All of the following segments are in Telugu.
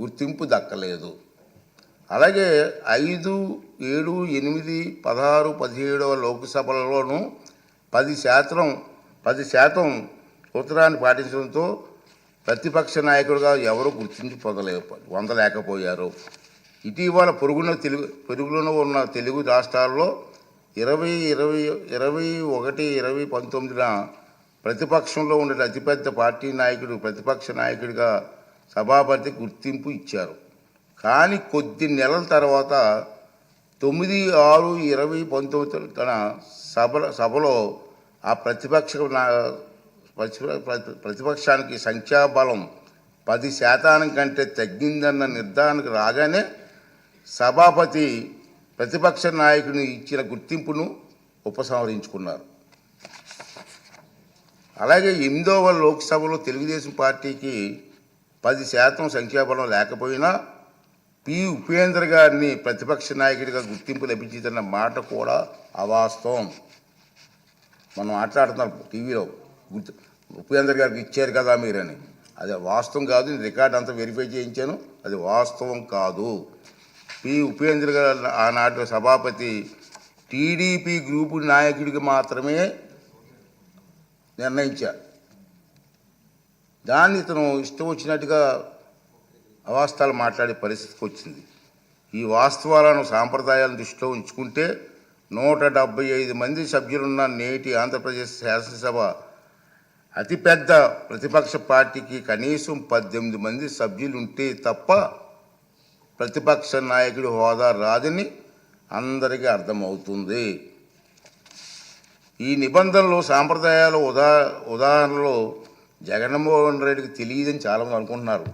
గుర్తింపు దక్కలేదు. అలాగే 5, 7, 8, 16, 17 లోక్సభలలోనూ 10% సూత్రాన్ని పాటించడంతో ప్రతిపక్ష నాయకుడిగా ఎవరు గుర్తింపు పొందలేకపోయారు. ఇటీవల పొరుగులో ఉన్న తెలుగు రాష్ట్రాల్లో 2021 ప్రతిపక్షంలో ఉండే అతిపెద్ద పార్టీ నాయకుడు ప్రతిపక్ష నాయకుడిగా సభాపతి గుర్తింపు ఇచ్చారు. కానీ కొద్ది నెలల తర్వాత 9/6/2019 తన సభలో ఆ ప్రతిపక్షానికి సంఖ్యాబలం 10% కంటే తగ్గిందన్న నిర్ధారణకు రాగానే సభాపతి ప్రతిపక్ష నాయకుని ఇచ్చిన గుర్తింపును ఉపసంహరించుకున్నారు. అలాగే 8వ లోక్సభలో తెలుగుదేశం పార్టీకి 10% సంఖ్యాబలం లేకపోయినా ఉపేంద్ర గారిని ప్రతిపక్ష నాయకుడిగా గుర్తింపు లభించిందన్న మాట కూడా అవాస్తవం. మనం మాట్లాడుతున్నాం టీవీలో ఉపేంద్ర గారికి ఇచ్చారు కదా మీరని. అది వాస్తవం కాదు. రికార్డ్ అంతా వెరిఫై చేయించాను. అది వాస్తవం కాదు. ఉపేంద్ర గారు ఆనాటి సభాపతి టీడీపీ గ్రూపు నాయకుడికి మాత్రమే నిర్ణయించారు. దాన్ని ఇతను ఇష్టం వచ్చినట్టుగా అవాస్తవాలు మాట్లాడే పరిస్థితికి వచ్చింది. ఈ వాస్తవాలను సాంప్రదాయాలను దృష్టిలో ఉంచుకుంటే 175 మంది సభ్యులున్న నేటి ఆంధ్రప్రదేశ్ శాసనసభ అతిపెద్ద ప్రతిపక్ష పార్టీకి కనీసం 18 మంది సభ్యులుంటే తప్ప ప్రతిపక్ష నాయకుడి హోదా రాదని అందరికీ అర్థమవుతుంది. ఈ నిబంధనలు సాంప్రదాయాల ఉదాహరణలో జగన్మోహన్ రెడ్డికి తెలియదని చాలామంది అనుకుంటున్నారు.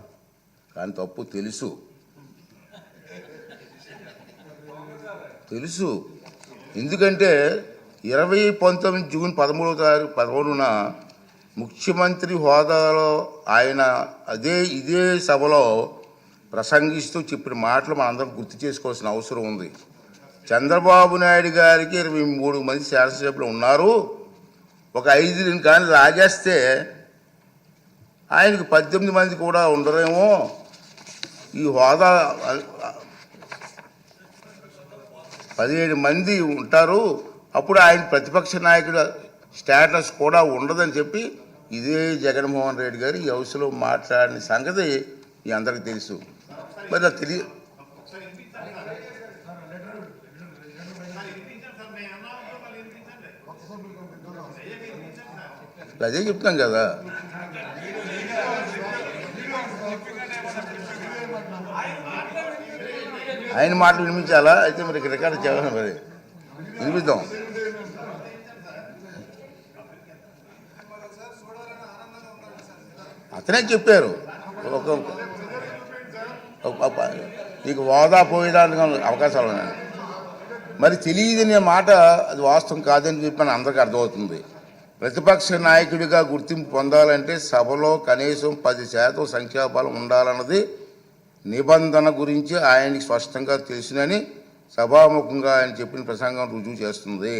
కానీ తప్పు. తెలుసు. ఎందుకంటే 2019 జూన్ 13న ముఖ్యమంత్రి హోదాలో ఆయన ఇదే సభలో ప్రసంగిస్తూ చెప్పిన మాటలు మనందరం గుర్తు చేసుకోవాల్సిన అవసరం ఉంది. చంద్రబాబు నాయుడు గారికి 23 మంది శాసనసభ్యులు ఉన్నారు. ఒక 5 కానీ లాగేస్తే ఆయనకు 18 మంది కూడా ఉండరేమో. ఈ హోదా 17 మంది ఉంటారు. అప్పుడు ఆయన ప్రతిపక్ష నాయకుడు స్టేటస్ కూడా ఉండదని చెప్పి ఇదే జగన్మోహన్ రెడ్డి గారు ఈ హౌస్లో మాట్లాడిన సంగతి ఈ అందరికీ తెలుసు. మరి అదే చెప్తాం కదా. ఆయన మాటలు వినిపించాలా? అయితే మరి రికార్డు చేయాలి. మరి వినిపిద్దాం. అతనే చెప్పారు నీకు హోదా పోయేదానికి అవకాశాలు ఉన్నాయి. మరి తెలియదనే మాట అది వాస్తవం కాదని చెప్పని అందరికీ అర్థమవుతుంది. ప్రతిపక్ష నాయకుడిగా గుర్తింపు పొందాలంటే సభలో కనీసం 10% సంఖ్యాబలం ఉండాలన్నది నిబంధన గురించి ఆయనకి స్పష్టంగా తెలుసునని సభాముఖంగా ఆయన చెప్పిన ప్రసంగం రుజువు చేస్తుంది.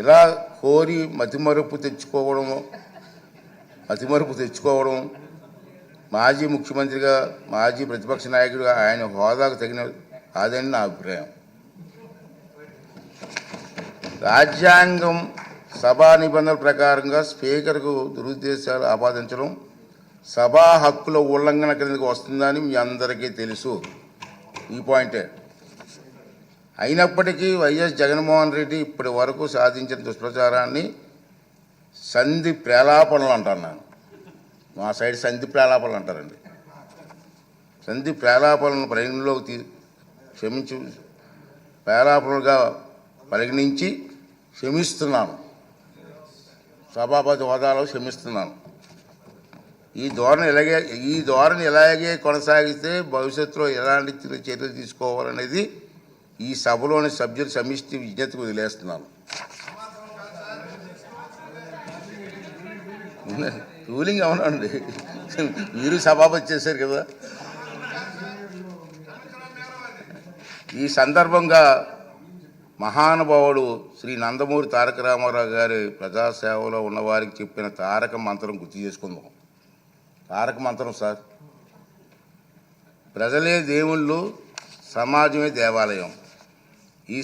ఇలా కోరి మతిమరుపు తెచ్చుకోవడం మాజీ ముఖ్యమంత్రిగా మాజీ ప్రతిపక్ష నాయకుడిగా ఆయన హోదాకు తగిన కాదని నా అభిప్రాయం. రాజ్యాంగం సభా నిబంధనల ప్రకారంగా స్పీకర్కు దురుద్దేశాలు ఆపాదించడం సభా హక్కుల ఉల్లంఘన కిందకు వస్తుందని మీ అందరికీ తెలుసు. ఈ పాయింటే. అయినప్పటికీ వైఎస్ జగన్మోహన్ రెడ్డి ఇప్పటి వరకు సాధించిన దుష్ప్రచారాన్ని సంధి ప్రేలాపనలు అంటున్నాను. మా సైడ్ సంధి ప్రేలాపనలు అంటారండి. సంధి ప్రేలాపనలను పరిగణలోకి ప్రేలాపనలుగా పరిగణించి క్షమిస్తున్నాను. సభాపతి హోదాలో క్షమిస్తున్నాను. ఈ ధోరణి ఇలాగే కొనసాగిస్తే భవిష్యత్తులో ఎలాంటి చర్యలు తీసుకోవాలనేది ఈ సభలోని సభ్యుల సమిష్టి విజ్ఞతకు వదిలేస్తున్నాను. రూలింగ్ అవునండి. మీరు సభాపతి చేశారు కదా. ఈ సందర్భంగా మహానుభావుడు శ్రీ నందమూరి తారక రామారావు గారి ప్రజాసేవలో ఉన్నవారికి చెప్పిన తారక మంత్రం గుర్తు చేసుకుందాం. తారక మంత్రం సార్. ప్రజలే దేవుళ్ళు, సమాజమే దేవాలయం. ఈ